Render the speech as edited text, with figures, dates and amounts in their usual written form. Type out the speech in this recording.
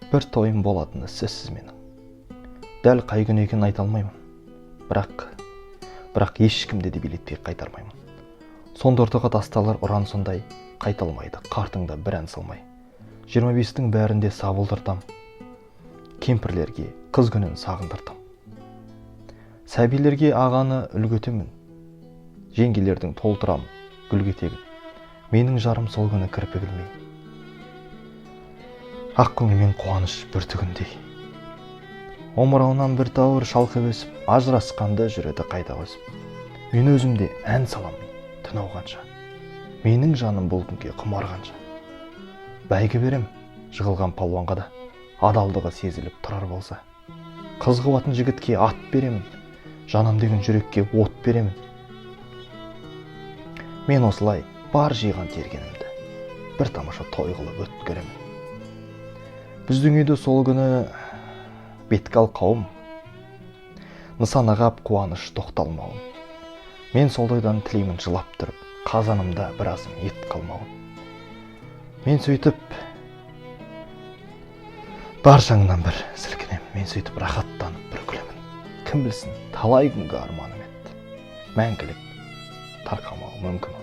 Бір тойым болатыны сөзсіз менің. Дәл қай күн екенін айта алмаймын. Бірақ ешкімде де билетпей қайтармаймын. Сонда ортаға тасталар ұран сондай, қайталмайды қартыңда бір ән салмай. 25-тің бәрінде сабылдыртам, кемпірлерге қыз күнін сағындыртам. Сәбилерге ағаны үлгетемін, жеңгелердің толтырам гүлгетегін. Менің жарым сол күні кірпі білмей, ақ көңілмен қуаныш бір түгіндей. Омырауынан бір тауыр шалқып өсіп, ажырасқанда жүреді қайта өсіп. Мен өзімде ән саламын түн ауғанша, менің жаным бұл күнге құмарғанша. Бәйгі берем жығылған палуанға да, адалдығы сезіліп тұрар болса. Қыз қуатын жігітке ат беремін, жанам деген жүрекке от беремін. Мен осылай бар жиған тергенімді бір тамаша той қылып өткеремін. Біздің үйде сол күні беткал қауым, нысанағап қуаныш тоқталмауын. Мен сол тойдан тілеймін жылап тұрып, қазанымда біразым ет қалмауын. Мен сөйтіп бар шаңнан бір сілкінем, мен сөйтіп рахаттанып бір күлемін. Кім білсін, талай күнгі арманым еді, мәңгілік тарқамауы мүмкін.